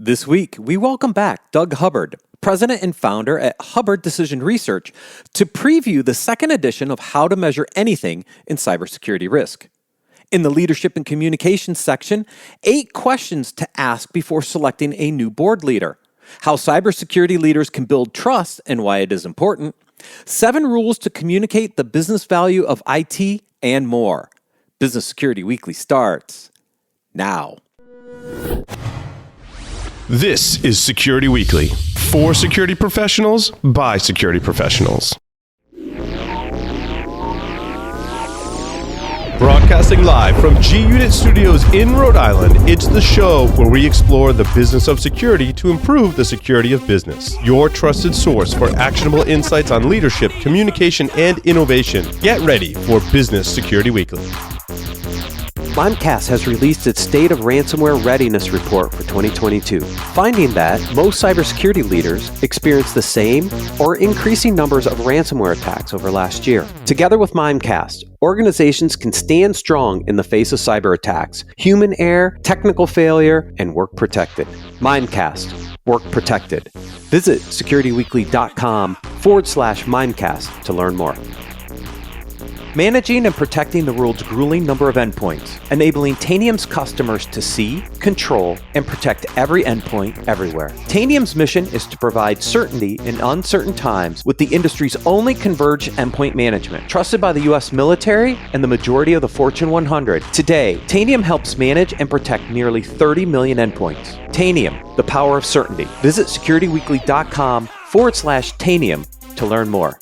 This week, we welcome back Doug Hubbard, president and founder at Hubbard Decision Research, to preview the second edition of How to Measure Anything in Cybersecurity Risk. In the Leadership and Communications section, 8 questions to ask before selecting a new board leader, how cybersecurity leaders can build trust and why it is important, 7 rules to communicate the business value of IT, and more. Business Security Weekly starts now. This is Security Weekly, for security professionals, by security professionals. Broadcasting live from G-Unit Studios in Rhode Island, it's the show where we explore the business of security to improve the security of business. Your trusted source for actionable insights on leadership, communication, and innovation. Get ready for Business Security Weekly. Mimecast has released its State of Ransomware Readiness Report for 2022, finding that most cybersecurity leaders experience the same or increasing numbers of ransomware attacks over last year. Together with Mimecast, organizations can stand strong in the face of cyber attacks, human error, technical failure, and work protected. Mimecast, work protected. Visit securityweekly.com/Mimecast to learn more. Managing and protecting the world's grueling number of endpoints, enabling Tanium's customers to see, control, and protect every endpoint everywhere. Tanium's mission is to provide certainty in uncertain times with the industry's only converged endpoint management. Trusted by the U.S. military and the majority of the Fortune 100, today, Tanium helps manage and protect nearly 30 million endpoints. Tanium, the power of certainty. Visit securityweekly.com/Tanium to learn more.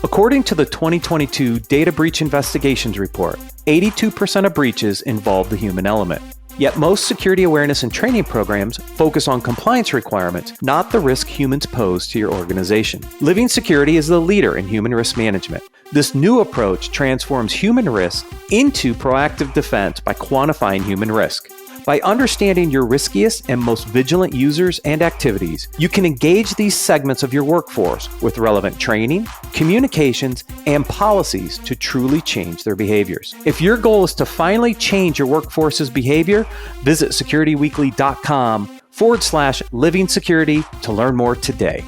According to the 2022 Data Breach Investigations Report, 82% of breaches involve the human element. Yet most security awareness and training programs focus on compliance requirements, not the risk humans pose to your organization. Living Security is the leader in human risk management. This new approach transforms human risk into proactive defense by quantifying human risk. By understanding your riskiest and most vigilant users and activities, you can engage these segments of your workforce with relevant training, communications, and policies to truly change their behaviors. If your goal is to finally change your workforce's behavior, visit securityweekly.com/living security to learn more today.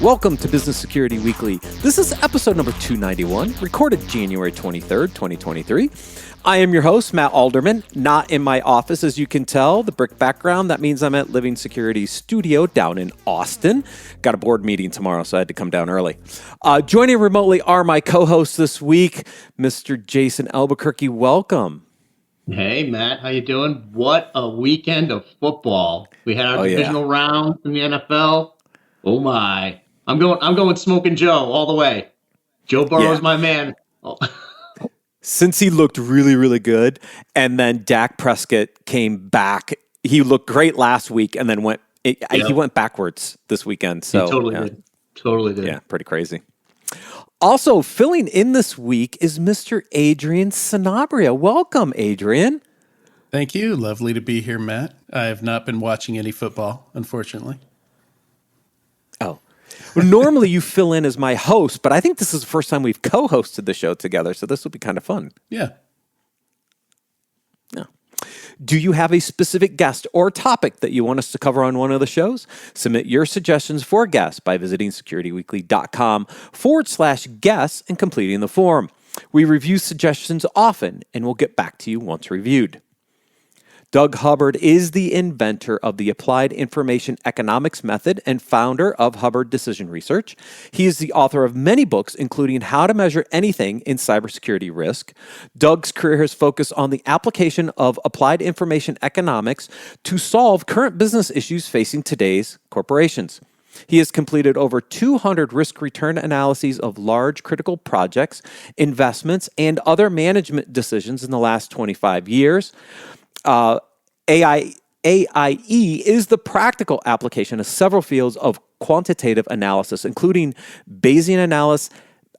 Welcome to Business Security Weekly. This is episode number 291, recorded January 23rd, 2023. I am your host, Matt Alderman, not in my office, as you can tell. The brick background, that means I'm at Living Security Studio down in Austin. Got a board meeting tomorrow, so I had to come down early. Joining remotely are my co-hosts this week, Mr. Jason Albuquerque. Welcome. Hey, Matt. How you doing? What a weekend of football. We had our divisional round in the NFL. Oh, my. I'm going Smoking Joe all the way. Joe Burrow's my man. Oh. Since he looked really, really good, and then Dak Prescott came back. He looked great last week, and then he went backwards this weekend. So he totally did. Yeah, pretty crazy. Also, filling in this week is Mr. Adrian Sanabria. Welcome, Adrian. Thank you. Lovely to be here, Matt. I have not been watching any football, unfortunately. Oh. Well, normally you fill in as my host, but I think this is the first time we've co-hosted the show together, so this will be kind of fun. Yeah. Do you have a specific guest or topic that you want us to cover on one of the shows? Submit your suggestions for guests by visiting securityweekly.com/guests and completing the form. We review suggestions often, and we'll get back to you once reviewed. Doug Hubbard is the inventor of the Applied Information Economics method and founder of Hubbard Decision Research. He is the author of many books, including How to Measure Anything in Cybersecurity Risk. Doug's career has focused on the application of applied information economics to solve current business issues facing today's corporations. He has completed over 200 risk-return analyses of large critical projects, investments, and other management decisions in the last 25 years. AIE is the practical application of several fields of quantitative analysis, including Bayesian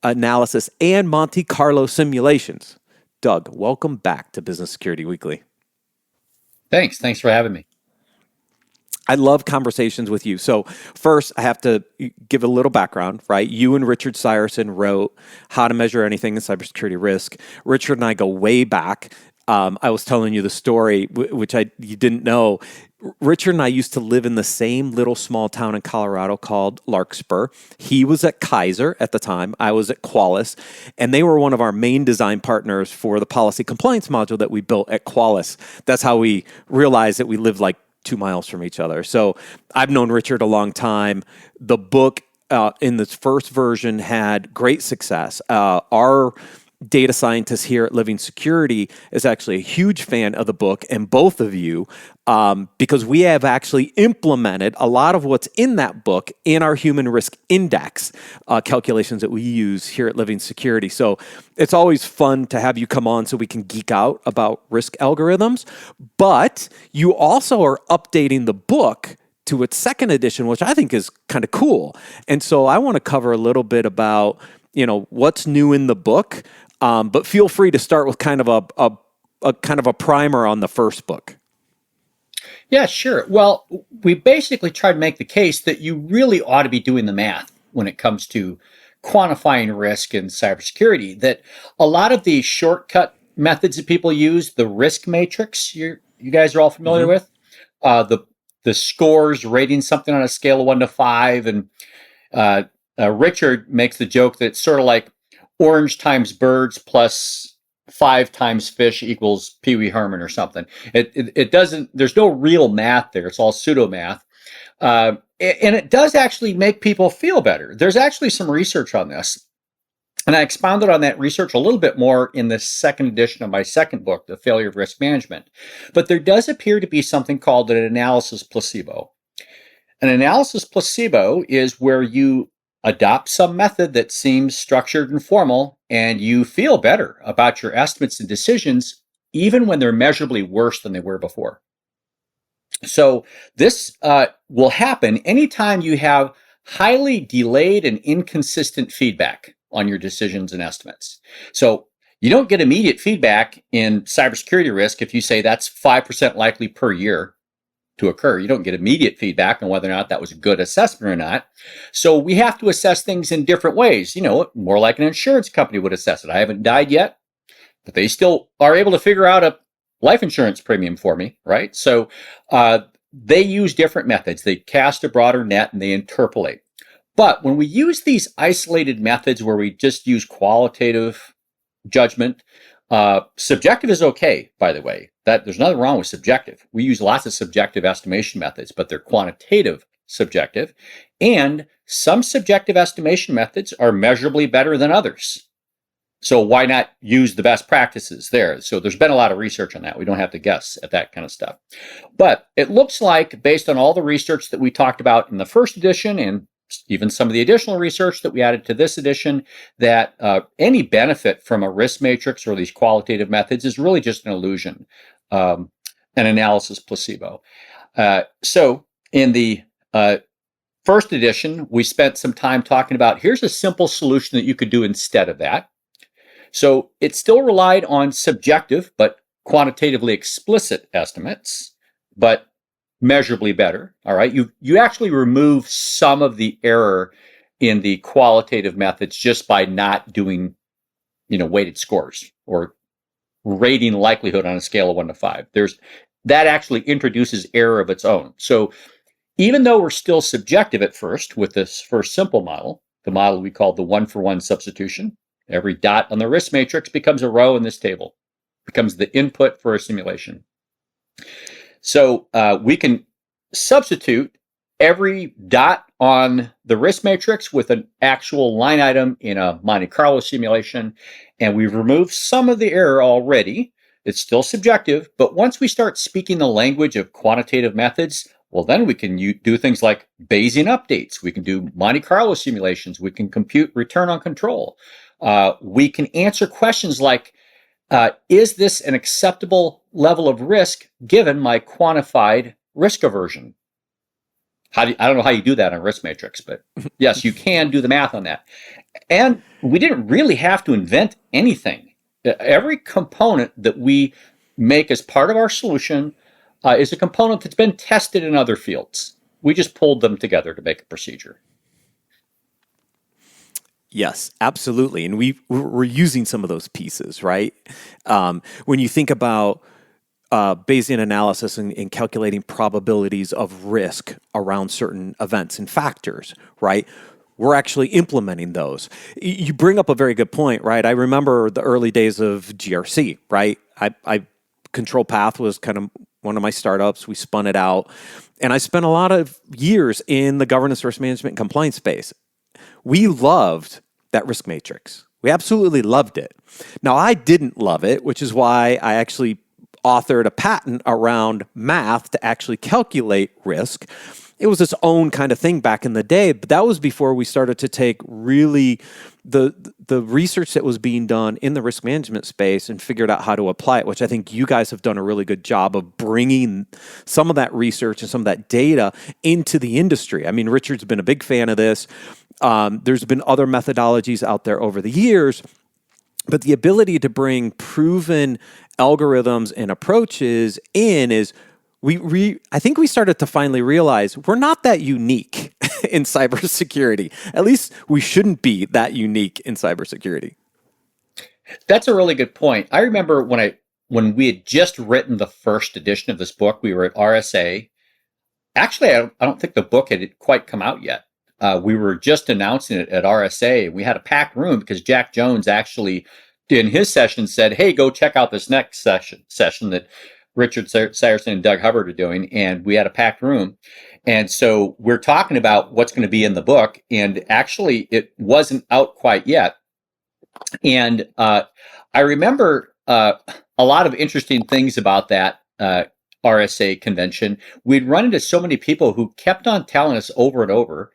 analysis and Monte Carlo simulations. Doug, welcome back to Business Security Weekly. Thanks for having me. I love conversations with you. So first, I have to give a little background, right? You and Richard Seiersen wrote How to Measure Anything in Cybersecurity Risk. Richard and I go way back. I was telling you the story, which you didn't know. Richard and I used to live in the same little small town in Colorado called Larkspur. He was at Kaiser at the time. I was at Qualys, and they were one of our main design partners for the policy compliance module that we built at Qualys. That's how we realized that we lived like 2 miles from each other. So I've known Richard a long time. The book in this first version had great success. Our data scientist here at Living Security is actually a huge fan of the book, and both of you, because we have actually implemented a lot of what's in that book in our human risk index calculations that we use here at Living Security. So it's always fun to have you come on so we can geek out about risk algorithms. But you also are updating the book to its second edition, which I think is kind of cool. And so I want to cover a little bit about, what's new in the book. But feel free to start with kind of a primer on the first book. Yeah, sure. Well, we basically tried to make the case that you really ought to be doing the math when it comes to quantifying risk in cybersecurity, that a lot of the shortcut methods that people use, the risk matrix you guys are all familiar with, the scores rating something on a scale of 1 to 5. And Richard makes the joke that it's sort of like orange times birds plus 5 times fish equals Pee Wee Herman or something. It doesn't, there's no real math there. It's all pseudo math. And it does actually make people feel better. There's actually some research on this. And I expounded on that research a little bit more in the second edition of my second book, The Failure of Risk Management. But there does appear to be something called an analysis placebo. An analysis placebo is where you adopt some method that seems structured and formal, and you feel better about your estimates and decisions, even when they're measurably worse than they were before. So this will happen anytime you have highly delayed and inconsistent feedback on your decisions and estimates. So you don't get immediate feedback in cybersecurity risk if you say that's 5% likely per year to occur. You don't get immediate feedback on whether or not that was a good assessment or not. So we have to assess things in different ways, more like an insurance company would assess it. I haven't died yet, but they still are able to figure out a life insurance premium for me, right? So they use different methods. They cast a broader net and they interpolate. But when we use these isolated methods where we just use qualitative judgment, subjective is okay, by the way. There's nothing wrong with subjective. We use lots of subjective estimation methods, but they're quantitative subjective. And some subjective estimation methods are measurably better than others. So why not use the best practices there? So there's been a lot of research on that. We don't have to guess at that kind of stuff. But it looks like, based on all the research that we talked about in the first edition and even some of the additional research that we added to this edition, that any benefit from a risk matrix or these qualitative methods is really just an illusion, an analysis placebo. So in the first edition, we spent some time talking about here's a simple solution that you could do instead of that. So it still relied on subjective but quantitatively explicit estimates, but measurably better. All right. You actually remove some of the error in the qualitative methods just by not doing, weighted scores or rating likelihood on a scale of 1 to 5. That actually introduces error of its own. So even though we're still subjective at first with this first simple model, the model we call the 1-for-1 substitution, every dot on the risk matrix becomes a row in this table, becomes the input for a simulation. So we can substitute every dot on the risk matrix with an actual line item in a Monte Carlo simulation, and we've removed some of the error already. It's still subjective, but once we start speaking the language of quantitative methods, well, then we can do things like Bayesian updates. We can do Monte Carlo simulations. We can compute return on control. We can answer questions like, is this an acceptable level of risk given my quantified risk aversion? I don't know how you do that on risk matrix, but yes, you can do the math on that. And we didn't really have to invent anything. Every component that we make as part of our solution is a component that's been tested in other fields. We just pulled them together to make a procedure. Yes, absolutely. And we're using some of those pieces, right? When you think about Bayesian analysis and calculating probabilities of risk around certain events and factors, right? We're actually implementing those. You bring up a very good point, right? I remember the early days of GRC, right? I Control Path was kind of one of my startups. We spun it out. And I spent a lot of years in the governance, risk management, and compliance space. We loved that risk matrix. We absolutely loved it. Now, I didn't love it, which is why I actually authored a patent around math to actually calculate risk. It was its own kind of thing back in the day, but that was before we started to take really the research that was being done in the risk management space and figured out how to apply it, which I think you guys have done a really good job of bringing some of that research and some of that data into the industry. I mean, Richard's been a big fan of this. There's been other methodologies out there over the years, but the ability to bring proven algorithms and approaches in is I think we started to finally realize we're not that unique in cybersecurity. At least we shouldn't be that unique in cybersecurity. That's a really good point. I remember when we had just written the first edition of this book, we were at RSA. Actually, I don't think the book had quite come out yet. We were just announcing it at RSA. We had a packed room because Jack Jones actually, in his session, said, "Hey, go check out this next session that Richard Seiersen and Doug Hubbard are doing," and we had a packed room. And so we're talking about what's going to be in the book, and actually it wasn't out quite yet. And I remember a lot of interesting things about that RSA convention. We'd run into so many people who kept on telling us over and over,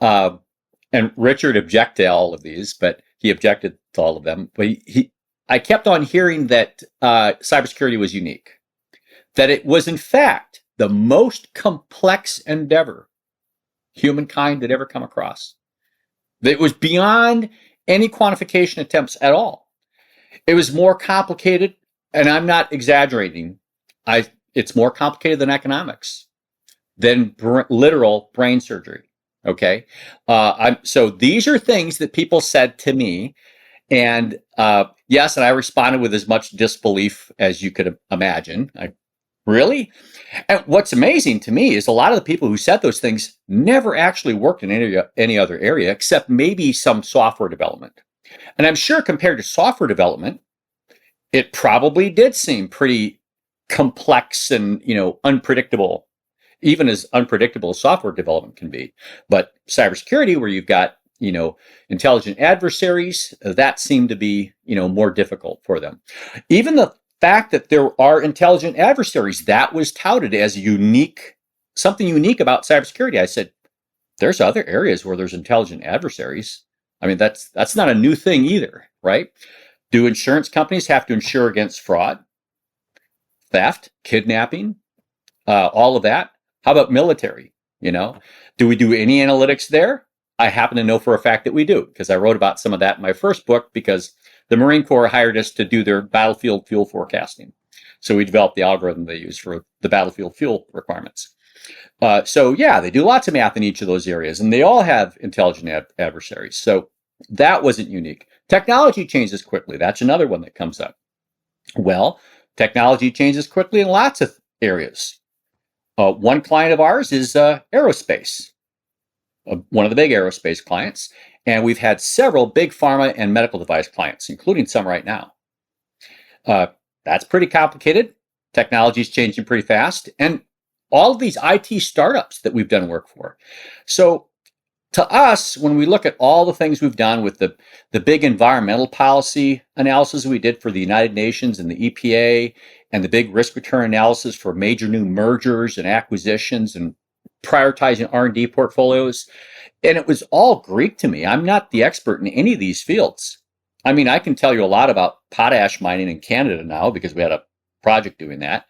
and Richard objected to all of these, but he objected to all of them. But I kept on hearing that cybersecurity was unique. That it was, in fact, the most complex endeavor humankind had ever come across. That it was beyond any quantification attempts at all. It was more complicated, and I'm not exaggerating. It's more complicated than economics, than literal brain surgery. Okay, so these are things that people said to me, and yes, and I responded with as much disbelief as you could imagine. Really? And what's amazing to me is a lot of the people who said those things never actually worked in any other area except maybe some software development. And I'm sure compared to software development, it probably did seem pretty complex and, unpredictable, even as unpredictable as software development can be. But cybersecurity, where you've got, intelligent adversaries, that seemed to be, more difficult for them. Even the fact that there are intelligent adversaries, that was touted as something unique about cybersecurity. I said, there's other areas where there's intelligent adversaries. I mean, that's not a new thing either, right? Do insurance companies have to insure against fraud, theft, kidnapping, all of that? How about military? Do we do any analytics there? I happen to know for a fact that we do, because I wrote about some of that in my first book, because the Marine Corps hired us to do their battlefield fuel forecasting. So we developed the algorithm they use for the battlefield fuel requirements. So yeah, they do lots of math in each of those areas, and they all have intelligent adversaries. So that wasn't unique. Technology changes quickly. That's another one that comes up. Well, technology changes quickly in lots of areas. One client of ours is aerospace, one of the big aerospace clients. And we've had several big pharma and medical device clients, including some right now. That's pretty complicated. Technology is changing pretty fast. And all of these IT startups that we've done work for. So to us, when we look at all the things we've done with the big environmental policy analysis we did for the United Nations and the EPA, and the big risk return analysis for major new mergers and acquisitions and prioritizing R&D portfolios, and it was all Greek to me. I'm not the expert in any of these fields. I mean, I can tell you a lot about potash mining in Canada now because we had a project doing that.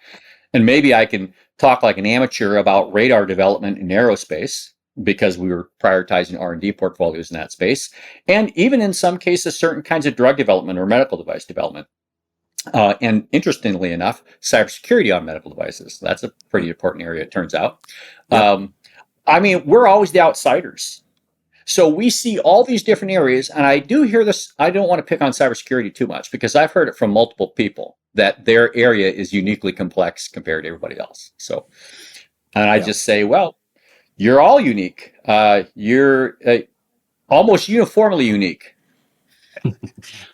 And maybe I can talk like an amateur about radar development in aerospace because we were prioritizing R&D portfolios in that space. And even in some cases, certain kinds of drug development or medical device development. And interestingly enough, cybersecurity on medical devices. That's a pretty important area, it turns out. Yep. I mean, we're always the outsiders. So we see all these different areas, and I do hear this. I don't want to pick on cybersecurity too much because I've heard it from multiple people that their area is uniquely complex compared to everybody else. So, and I just say, well, you're all unique. You're almost uniformly unique.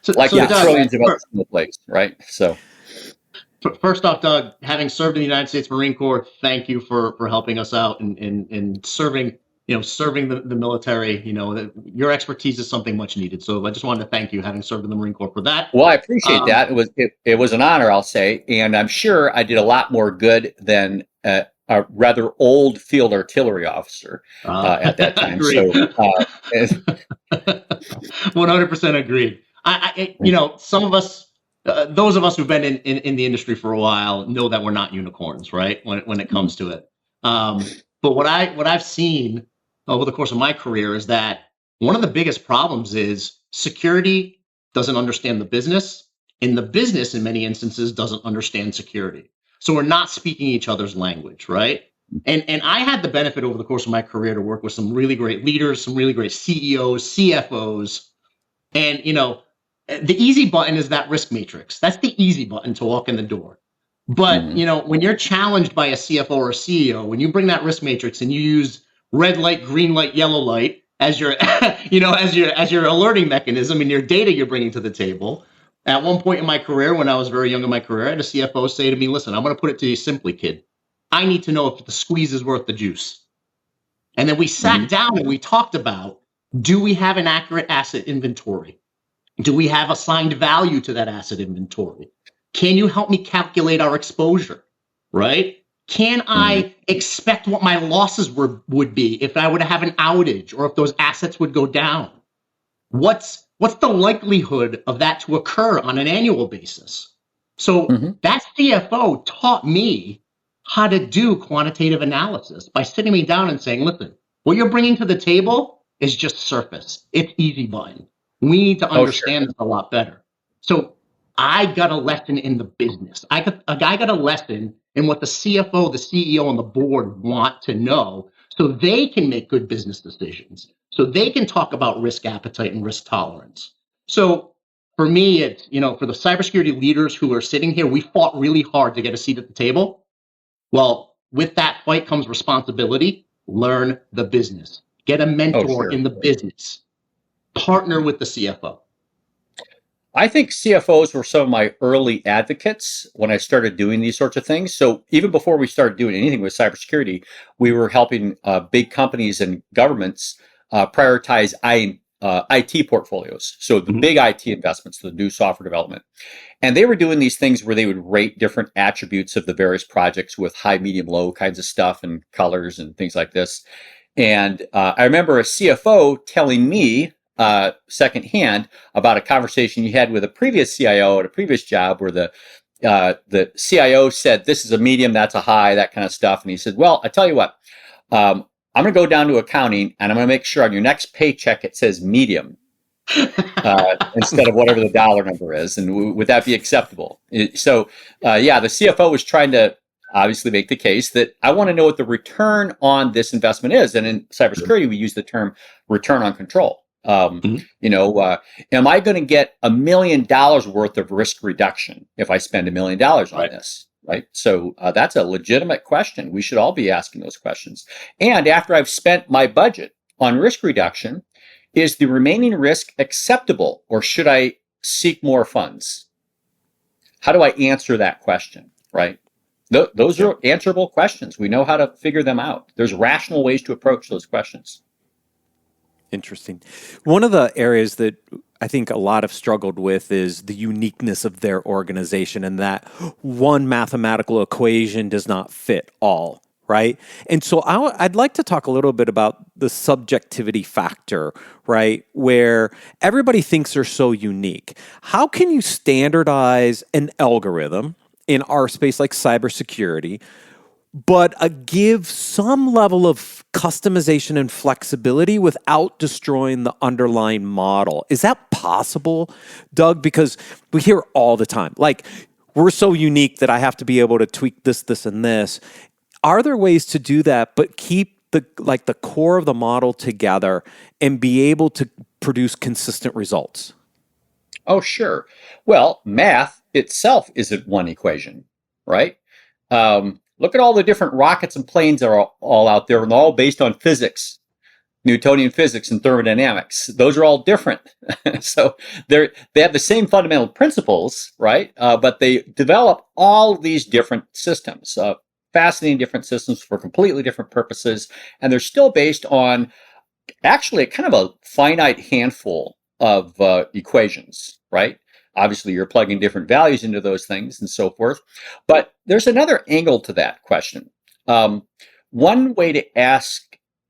Like Doug, trillions of others in the place, right? So, first off, Doug, having served in the United States Marine Corps, thank you for helping us out and serving. Serving the military. Your expertise is something much needed. So I just wanted to thank you, having served in the Marine Corps, for that. Well, I appreciate that. It was an honor, I'll say, and I'm sure I did a lot more good than a rather old field artillery officer at that time. Agreed. So, 100% agreed. Some of us, those of us who've been in the industry for a while, know that we're not unicorns, right? When it comes to it. But what I've seen over the course of my career is that one of the biggest problems is security doesn't understand the business, and the business in many instances doesn't understand security. So we're not speaking each other's language, right? And I had the benefit over the course of my career to work with some really great leaders, some really great CEOs, CFOs. And, the easy button is that risk matrix. That's the easy button to walk in the door. But, when you're challenged by a CFO or a CEO, when you bring that risk matrix and you use red light, green light, yellow light as your, as your alerting mechanism and your data you're bringing to the table. At one point in my career, when I was very young in my career, I had a CFO say to me, listen, I'm going to put it to you simply, kid. I need to know if the squeeze is worth the juice. And then we sat down and we talked about, do we have an accurate asset inventory? Do we have assigned value to that asset inventory? Can you help me calculate our exposure, right? Can I expect what my losses would be if I were to have an outage or if those assets would go down? What's the likelihood of that to occur on an annual basis? So that CFO taught me how to do quantitative analysis by sitting me down and saying, listen, what you're bringing to the table is just surface. It's easy button. We need to understand this a lot better. So I got a lesson in the business. I got a lesson in what the CFO, the CEO, and the board want to know so they can make good business decisions, so they can talk about risk appetite and risk tolerance. So for me, it's, for the cybersecurity leaders who are sitting here, we fought really hard to get a seat at the table. Well, with that fight comes responsibility. Learn the business. Get a mentor in the business. Partner with the CFO. I think CFOs were some of my early advocates when I started doing these sorts of things. So even before we started doing anything with cybersecurity, we were helping big companies and governments prioritize IT portfolios. So the big IT investments, the new software development. And they were doing these things where they would rate different attributes of the various projects with high, medium, low kinds of stuff and colors and things like this. And I remember a CFO telling me secondhand about a conversation he had with a previous CIO at a previous job where the CIO said, this is a medium, that's a high, that kind of stuff. And he said, well, I tell you what, I'm going to go down to accounting and I'm going to make sure on your next paycheck it says medium instead of whatever the dollar number is. And would that be acceptable? So, the CFO was trying to obviously make the case that I want to know what the return on this investment is. And in cybersecurity, we use the term return on control. Am I going to get $1 million worth of risk reduction if I spend $1 million on this? Right. So that's a legitimate question. We should all be asking those questions. And after I've spent my budget on risk reduction, is the remaining risk acceptable or should I seek more funds? How do I answer that question? Right. Those are answerable questions. We know how to figure them out. There's rational ways to approach those questions. Interesting. One of the areas that I think a lot have struggled with is the uniqueness of their organization and that one mathematical equation does not fit all, right? And so I'd like to talk a little bit about the subjectivity factor, right? Where everybody thinks they're so unique. How can you standardize an algorithm in our space like cybersecurity, but give some level of customization and flexibility without destroying the underlying model? Is that possible, Doug? Because we hear all the time, like, we're so unique that I have to be able to tweak this, this, and this. Are there ways to do that, but keep the core of the model together and be able to produce consistent results? Oh, sure. Well, math itself isn't one equation, right? Look at all the different rockets and planes that are all out there, and they're all based on physics, Newtonian physics and thermodynamics. Those are all different. So they have the same fundamental principles, right? But they develop all these different systems, fascinating different systems for completely different purposes, and they're still based on actually kind of a finite handful of equations, right? Obviously, you're plugging different values into those things and so forth. But there's another angle to that question. One way to ask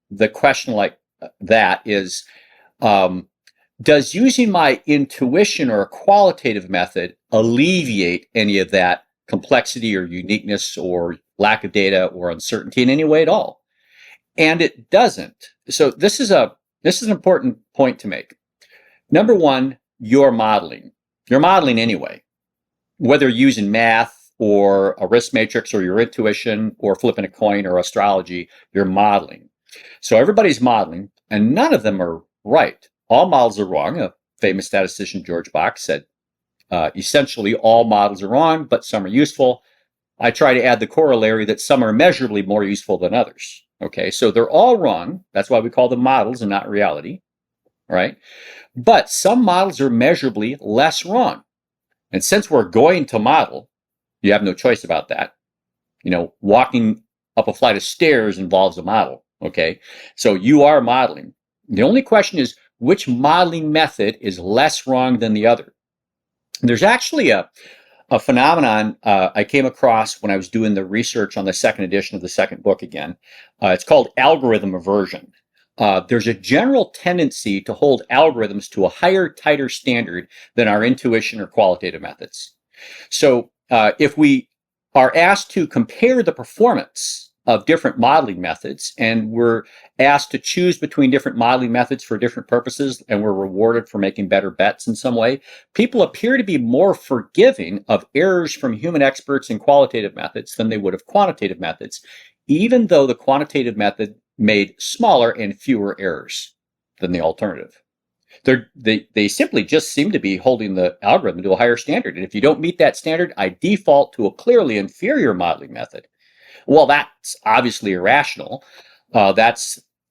the question like that is, does using my intuition or a qualitative method alleviate any of that complexity or uniqueness or lack of data or uncertainty in any way at all? And it doesn't. So this is an important point to make. Number one, you're modeling. You're modeling anyway, whether you're using math or a risk matrix or your intuition or flipping a coin or astrology, you're modeling. So everybody's modeling, and none of them are right. All models are wrong. A famous statistician, George Bach, said, essentially all models are wrong, but some are useful. I try to add the corollary that some are measurably more useful than others. Okay, so they're all wrong. That's why we call them models and not reality, right? But some models are measurably less wrong. And since we're going to model, you have no choice about that. Walking up a flight of stairs involves a model, okay? So you are modeling. The only question is, which modeling method is less wrong than the other? And there's actually a phenomenon I came across when I was doing the research on the second edition of the second book again. It's called algorithm aversion. There's a general tendency to hold algorithms to a higher, tighter standard than our intuition or qualitative methods. So if we are asked to compare the performance of different modeling methods, and we're asked to choose between different modeling methods for different purposes, and we're rewarded for making better bets in some way, people appear to be more forgiving of errors from human experts in qualitative methods than they would of quantitative methods, even though the quantitative method made smaller and fewer errors than the alternative. They simply just seem to be holding the algorithm to a higher standard. And if you don't meet that standard, I default to a clearly inferior modeling method. Well, that's obviously irrational.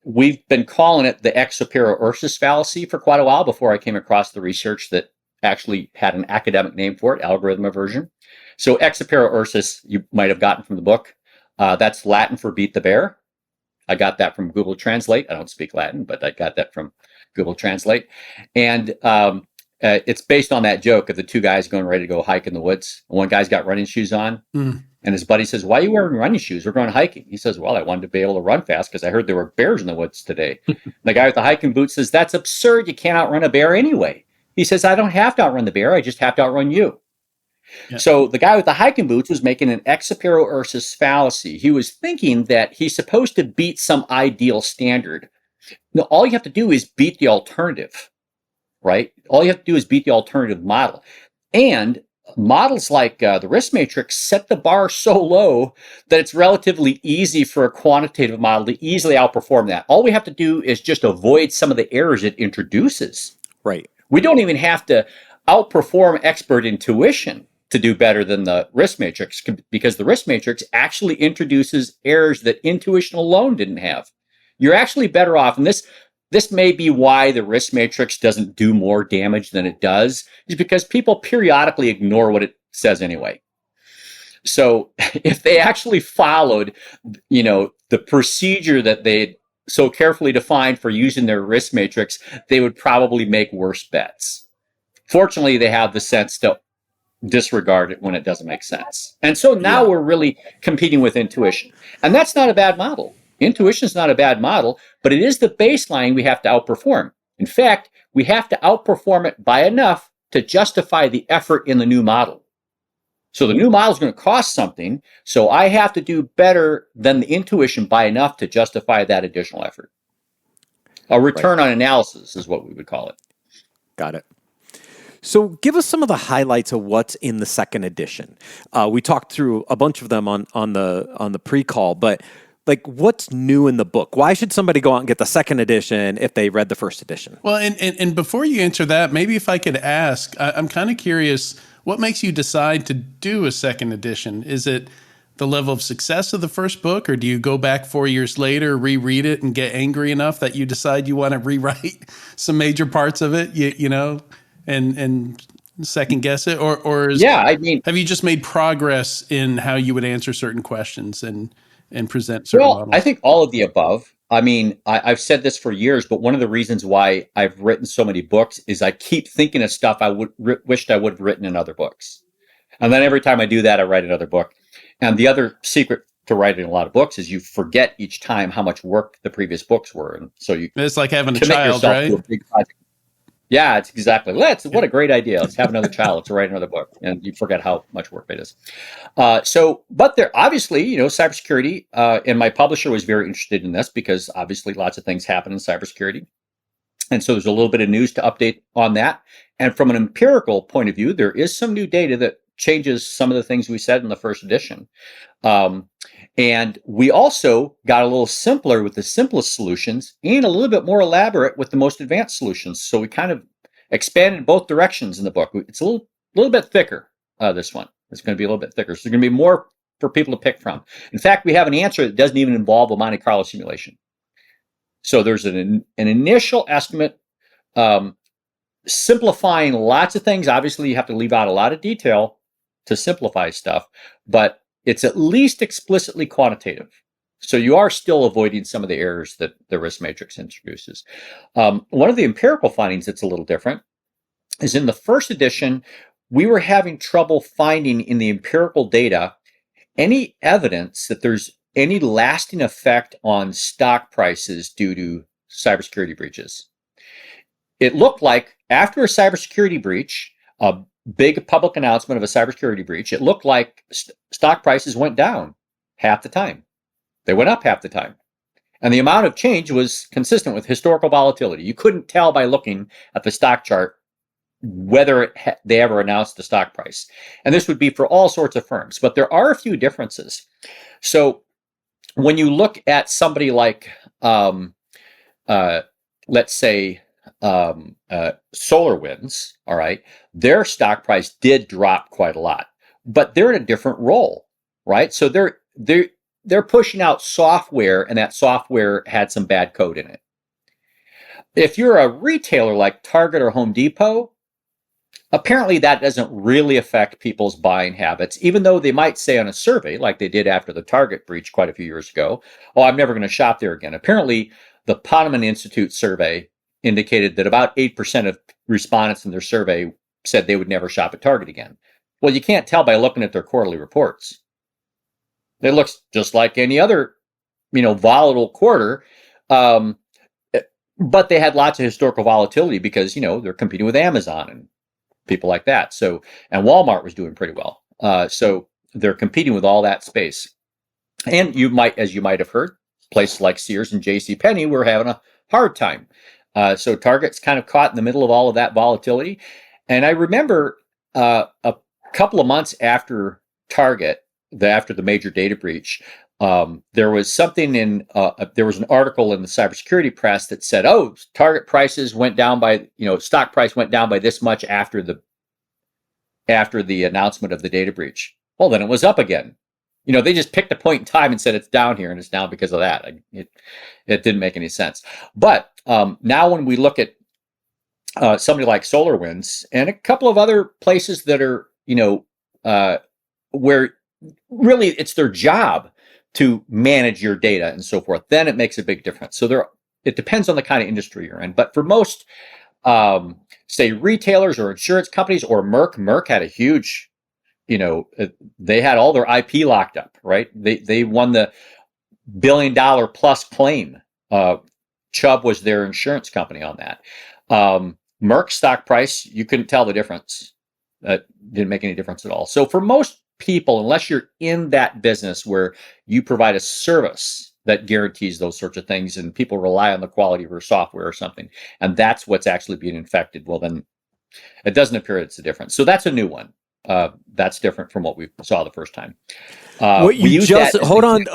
We've been calling it the ex opero ursus fallacy for quite a while before I came across the research that actually had an academic name for it, algorithm aversion. So ex opero ursus, you might have gotten from the book. That's Latin for beat the bear. I got that from Google Translate. I don't speak Latin, but I got that from Google Translate. And it's based on that joke of the two guys going ready to go hike in the woods. One guy's got running shoes on. And his buddy says, "Why are you wearing running shoes? We're going hiking." He says, "Well, I wanted to be able to run fast because I heard there were bears in the woods today." The guy with the hiking boots says, "That's absurd. You can't outrun a bear anyway." He says, "I don't have to outrun the bear. I just have to outrun you." Yeah. So the guy with the hiking boots was making an ex opero ursus fallacy. He was thinking that he's supposed to beat some ideal standard. No, all you have to do is beat the alternative, right? All you have to do is beat the alternative model. And models like the risk matrix set the bar so low that it's relatively easy for a quantitative model to easily outperform that. All we have to do is just avoid some of the errors it introduces. Right. We don't even have to outperform expert intuition to do better than the risk matrix, because the risk matrix actually introduces errors that intuition alone didn't have. You're actually better off, and this may be why the risk matrix doesn't do more damage than it does, is because people periodically ignore what it says anyway. So if they actually followed, the procedure that they so carefully defined for using their risk matrix, they would probably make worse bets. Fortunately, they have the sense to disregard it when it doesn't make sense. And so now we're really competing with intuition. And that's not a bad model. Intuition is not a bad model, but it is the baseline we have to outperform. In fact, we have to outperform it by enough to justify the effort in the new model. So the new model is going to cost something, so I have to do better than the intuition by enough to justify that additional effort. A return on analysis is what we would call it. Got it. So give us some of the highlights of what's in the second edition. We talked through a bunch of them on the pre-call, but like what's new in the book? Why should somebody go out and get the second edition if they read the first edition? Well, and before you answer that, maybe if I could ask, I'm kind of curious, what makes you decide to do a second edition? Is it the level of success of the first book, or do you go back 4 years later, reread it, and get angry enough that you decide you want to rewrite some major parts of it, you know, and second guess it? Or have you just made progress in how you would answer certain questions and present certain models? I think all of the above. I mean, I've said this for years, but one of the reasons why I've written so many books is I keep thinking of stuff I wished I would have written in other books. And then every time I do that, I write another book. And the other secret to writing a lot of books is you forget each time how much work the previous books were. And so it's like having a child, right? A big project. Yeah, it's exactly. What a great idea. Let's have another child. Let's write another book. And you forget how much work it is. But there obviously, you know, cybersecurity, and my publisher was very interested in this because obviously lots of things happen in cybersecurity. And so there's a little bit of news to update on that. And from an empirical point of view, there is some new data that changes some of the things we said in the first edition. And we also got a little simpler with the simplest solutions and a little bit more elaborate with the most advanced solutions. So we kind of expanded both directions in the book. It's a little bit thicker, this one. It's going to be a little bit thicker. So there's going to be more for people to pick from. In fact, we have an answer that doesn't even involve a Monte Carlo simulation. So there's an initial estimate, simplifying lots of things. Obviously, you have to leave out a lot of detail to simplify stuff, but it's at least explicitly quantitative. So you are still avoiding some of the errors that the risk matrix introduces. One of the empirical findings that's a little different is in the first edition, we were having trouble finding in the empirical data any evidence that there's any lasting effect on stock prices due to cybersecurity breaches. It looked like after a cybersecurity breach, a big public announcement of a cybersecurity breach, it looked like stock prices went down half the time. They went up half the time. And the amount of change was consistent with historical volatility. You couldn't tell by looking at the stock chart whether they ever announced the stock price. And this would be for all sorts of firms, but there are a few differences. So when you look at somebody like, let's say, SolarWinds, all right, their stock price did drop quite a lot, but they're in a different role, right? So they're pushing out software, and that software had some bad code in it. If you're a retailer like Target or Home Depot, apparently that doesn't really affect people's buying habits, even though they might say on a survey, like they did after the Target breach quite a few years ago, oh, I'm never going to shop there again. Apparently, the Ponemon Institute survey indicated that about 8% of respondents in their survey said they would never shop at Target again. Well, you can't tell by looking at their quarterly reports. It looks just like any other, volatile quarter, but they had lots of historical volatility because, they're competing with Amazon and people like that. So, and Walmart was doing pretty well. So they're competing with all that space. And as you might have heard, places like Sears and JCPenney were having a hard time. So Target's kind of caught in the middle of all of that volatility. And I remember a couple of months after Target, after the major data breach, there was something there was an article in the cybersecurity press that said, oh, Target prices went down by, stock price went down by this much after the announcement of the data breach. Well, then it was up again. They just picked a point in time and said it's down here and it's down because of that. It didn't make any sense. But now when we look at somebody like SolarWinds and a couple of other places that are, where really it's their job to manage your data and so forth, then it makes a big difference. So it depends on the kind of industry you're in. But for most, say, retailers or insurance companies or Merck had a huge, they had all their IP locked up, right? They won the $1 billion plus claim. Chubb was their insurance company on that. Merck's stock price, you couldn't tell the difference. That didn't make any difference at all. So for most people, unless you're in that business where you provide a service that guarantees those sorts of things and people rely on the quality of your software or something, and that's what's actually being infected, well, then it doesn't appear it's a difference. So that's a new one. That's different from what we saw the first time. What you just hold on.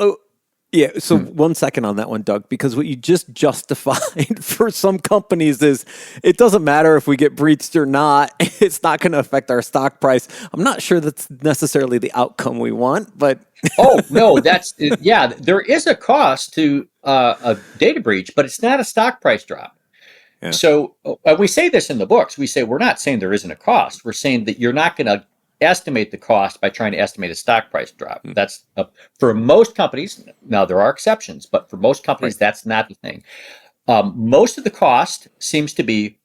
Yeah, so 1 second on that one, Doug, because what you just justified for some companies is it doesn't matter if we get breached or not. It's not going to affect our stock price. I'm not sure that's necessarily the outcome we want, but... Oh, no, there is a cost to a data breach, but it's not a stock price drop. Yeah. So we say this in the books. We say we're not saying there isn't a cost. We're saying that you're not going to estimate the cost by trying to estimate a stock price drop. That's for most companies. Now there are exceptions, but for most companies, that's not the thing. Most of the cost seems to be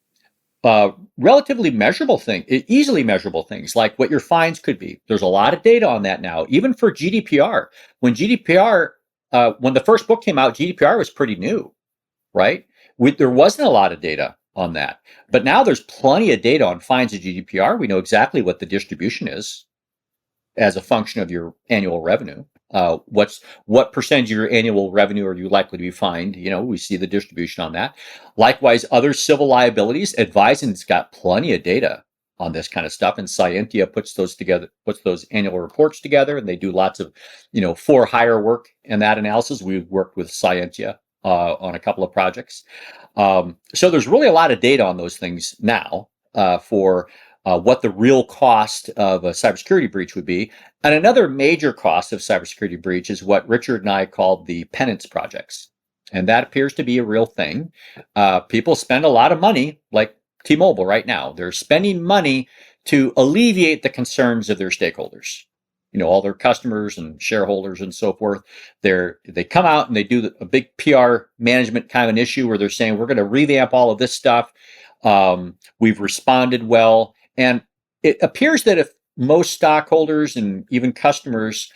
relatively measurable easily measurable things like what your fines could be. There's a lot of data on that now, even for GDPR. When the first book came out, GDPR was pretty new, right? There wasn't a lot of data on that. But now there's plenty of data on fines of GDPR. We know exactly what the distribution is as a function of your annual revenue. What percentage of your annual revenue are you likely to be fined? We see the distribution on that. Likewise, other civil liabilities, Advising's got plenty of data on this kind of stuff, and Scientia puts those annual reports together, and they do lots of, for hire work in that analysis. We've worked with Scientia on a couple of projects. So there's really a lot of data on those things now for what the real cost of a cybersecurity breach would be. And another major cost of cybersecurity breach is what Richard and I called the penance projects. And that appears to be a real thing. People spend a lot of money, like T-Mobile right now. They're spending money to alleviate the concerns of their stakeholders. All their customers and shareholders and so forth. They come out and they do a big PR management kind of an issue where they're saying, we're going to revamp all of this stuff. We've responded well. And it appears that if most stockholders and even customers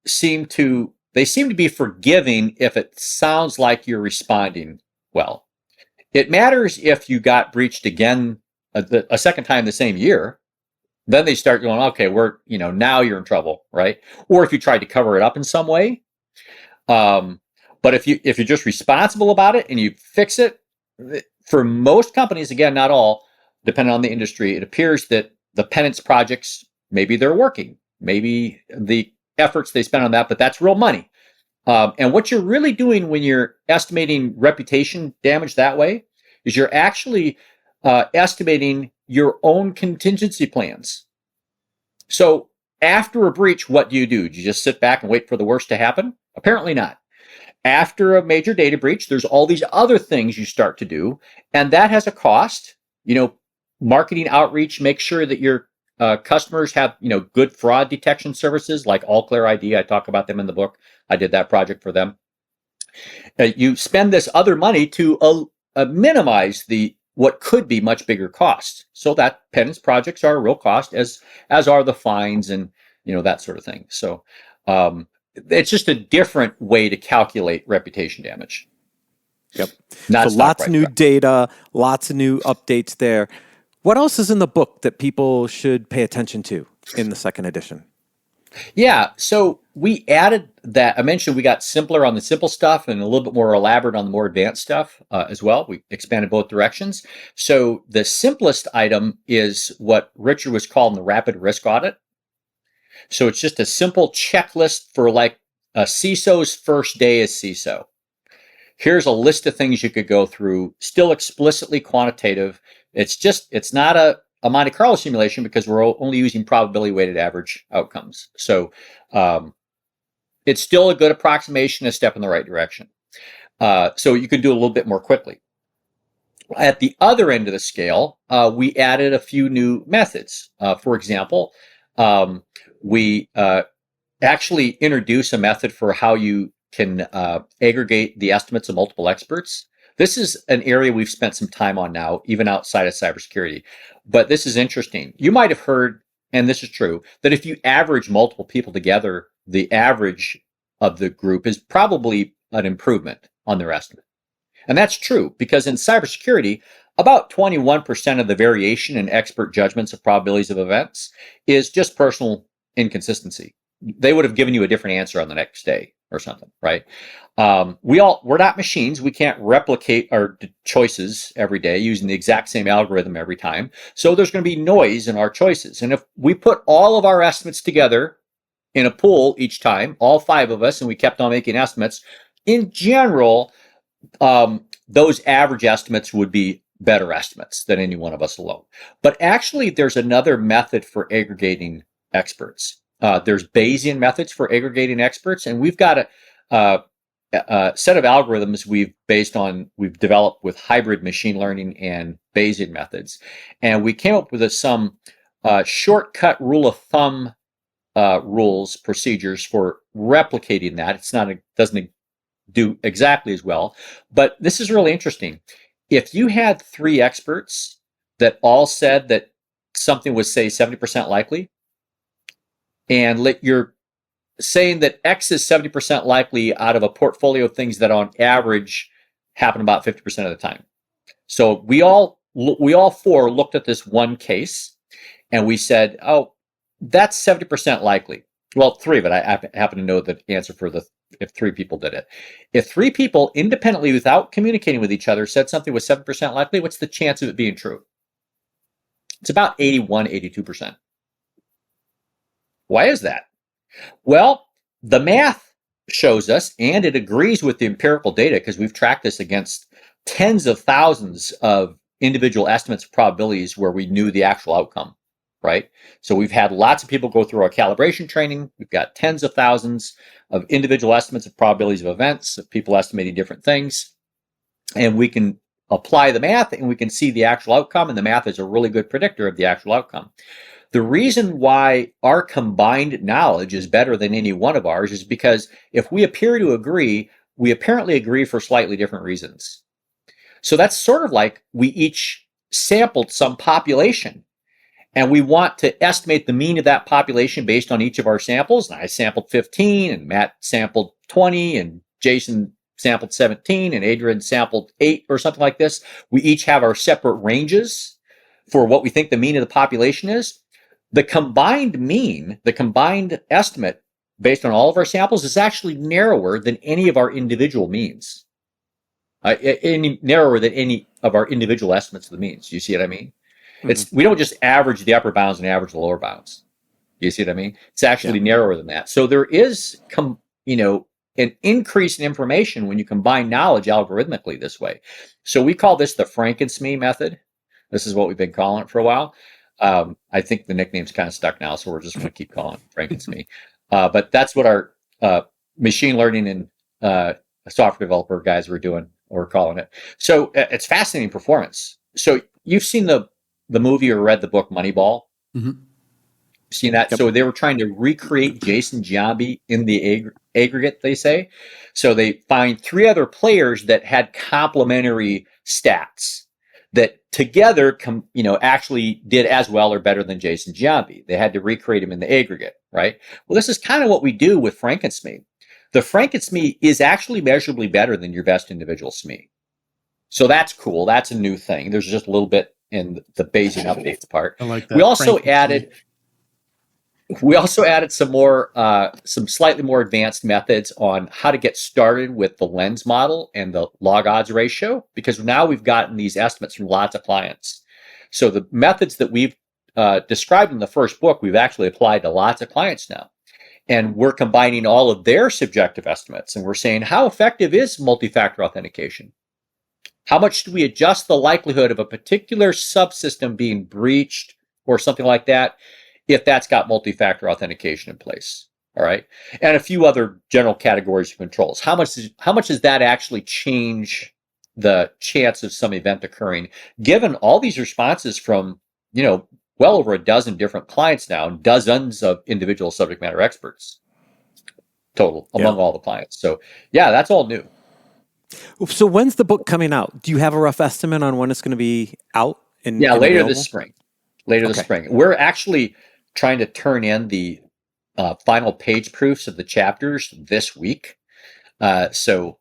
seem to be forgiving if it sounds like you're responding well. It matters if you got breached again a second time the same year. Then they start going, okay, now you're in trouble, right? Or if you tried to cover it up in some way. But if you're just responsible about it and you fix it, for most companies, again, not all, depending on the industry, it appears that the penance projects, maybe they're working, maybe the efforts they spend on that, but that's real money. And what you're really doing when you're estimating reputation damage that way is you're actually estimating your own contingency plans. So after a breach, what do? Do you just sit back and wait for the worst to happen? Apparently not. After a major data breach, there's all these other things you start to do, and that has a cost. Marketing outreach, make sure that your customers have, good fraud detection services like All Clear ID. I talk about them in the book. I did that project for them. You spend this other money to minimize what could be much bigger costs. So that penance projects are a real cost, as are the fines and that sort of thing. So it's just a different way to calculate reputation damage. Yep. So lots of new data, lots of new updates there. What else is in the book that people should pay attention to in the second edition? Yeah, so we added that. I mentioned we got simpler on the simple stuff and a little bit more elaborate on the more advanced stuff as well. We expanded both directions. So the simplest item is what Richard was calling the rapid risk audit. So it's just a simple checklist for like a CISO's first day as CISO. Here's a list of things you could go through, still explicitly quantitative. It's not a Monte Carlo simulation because we're only using probability weighted average outcomes. So it's still a good approximation, a step in the right direction. So you can do a little bit more quickly. At the other end of the scale, we added a few new methods. For example, we actually introduce a method for how you can aggregate the estimates of multiple experts. This is an area we've spent some time on now, even outside of cybersecurity. But this is interesting. You might have heard, and this is true, that if you average multiple people together, the average of the group is probably an improvement on their estimate. And that's true because in cybersecurity, about 21% of the variation in expert judgments of probabilities of events is just personal inconsistency. They would have given you a different answer on the next day or something, right? We're not machines. We can't replicate our choices every day using the exact same algorithm every time. So there's going to be noise in our choices. And if we put all of our estimates together in a pool each time, all 5 of us, and we kept on making estimates. In general, those average estimates would be better estimates than any one of us alone. But actually, there's another method for aggregating experts. There's Bayesian methods for aggregating experts, and we've got a set of algorithms we've developed with hybrid machine learning and Bayesian methods, and we came up with some shortcut rule of thumb procedures for replicating that. Doesn't do exactly as well, but this is really interesting. If you had 3 experts that all said that something was, say, 70% likely, and you're saying that X is 70% likely out of a portfolio of things that on average happen about 50% of the time. So we all 4 looked at this one case and we said, oh, that's 70% likely. Well, 3 of it. I happen to know the answer for if 3 people did it. If 3 people independently, without communicating with each other, said something was 7% likely, what's the chance of it being true? It's about 81, 82%. Why is that? Well, the math shows us, and it agrees with the empirical data because we've tracked this against tens of thousands of individual estimates of probabilities where we knew the actual outcome, right? So we've had lots of people go through our calibration training. We've got tens of thousands of individual estimates of probabilities of events, of people estimating different things. And we can apply the math and we can see the actual outcome, and the math is a really good predictor of the actual outcome. The reason why our combined knowledge is better than any one of ours is because if we appear to agree, we apparently agree for slightly different reasons. So that's sort of like we each sampled some population, and we want to estimate the mean of that population based on each of our samples. And I sampled 15, and Matt sampled 20, and Jason sampled 17, and Adrian sampled 8 or something like this. We each have our separate ranges for what we think the mean of the population is. The combined mean, the combined estimate based on all of our samples is actually narrower than any of our individual means. Any narrower than any of our individual estimates of the means. You see what I mean? Mm-hmm. We don't just average the upper bounds and average the lower bounds. You see what I mean? It's actually narrower than that. So there is, an increase in information when you combine knowledge algorithmically this way. So we call this the FrankenSME method. This is what we've been calling it for a while. I think the nickname's kind of stuck now, so we're just going to keep calling it FrankenSME. But that's what our machine learning and software developer guys were doing, or calling it. So it's fascinating performance. So you've seen the movie or read the book Moneyball? Mm-hmm. Seen that? Yep. So they were trying to recreate Jason Giambi in the aggregate, they say. So they find 3 other players that had complementary stats that together, actually did as well or better than Jason Giambi. They had to recreate him in the aggregate, right? Well, this is kind of what we do with FrankenSME. The FrankenSME is actually measurably better than your best individual SME. So that's cool. That's a new thing. There's just a little bit in the Bayesian updates part. I like that. We also added some slightly more advanced methods on how to get started with the lens model and the log odds ratio, because now we've gotten these estimates from lots of clients. So the methods that we've described in the first book, we've actually applied to lots of clients now. And we're combining all of their subjective estimates, and we're saying, how effective is multi-factor authentication? How much do we adjust the likelihood of a particular subsystem being breached or something like that, if that's got multi-factor authentication in place? All right. And a few other general categories of controls. How much does that actually change the chance of some event occurring, given all these responses from, well over a dozen different clients now, dozens of individual subject matter experts total among all the clients. So that's all new. So when's the book coming out? Do you have a rough estimate on when it's going to be out? Later this spring. This spring. We're actually trying to turn in the final page proofs of the chapters this week. So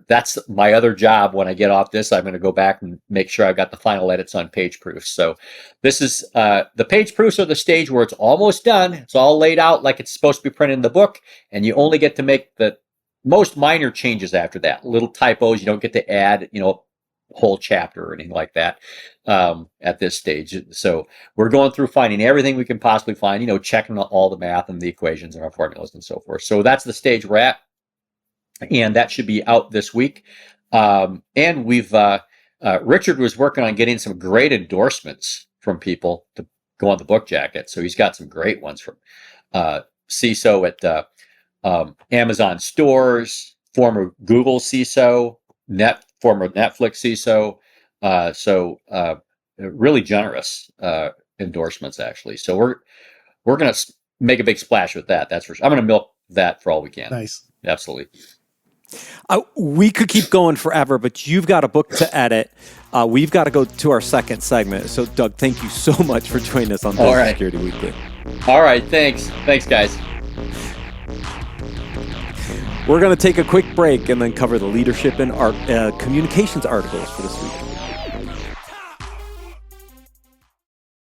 that's my other job. When I get off this, I'm going to go back and make sure I've got the final edits on page proofs. So this is the page proofs are the stage where it's almost done. It's all laid out like it's supposed to be printed in the book, and you only get to make the most minor changes after that. Little typos. You don't get to add, whole chapter or anything like that at this stage. So we're going through finding everything we can possibly find, checking all the math and the equations and our formulas and so forth. So that's the stage we're at. And that should be out this week. And we've, Richard was working on getting some great endorsements from people to go on the book jacket. So he's got some great ones from CISO at Amazon stores, former Google CISO, former Netflix CISO. So really generous endorsements, actually. So we're going to make a big splash with that. That's for sure. I'm going to milk that for all we can. Nice. Absolutely. We could keep going forever, but you've got a book to edit. We've got to go to our second segment. So, Doug, thank you so much for joining us on Business Security Weekly. All right. Thanks. Thanks, guys. We're going to take a quick break and then cover the leadership and communications articles for this week.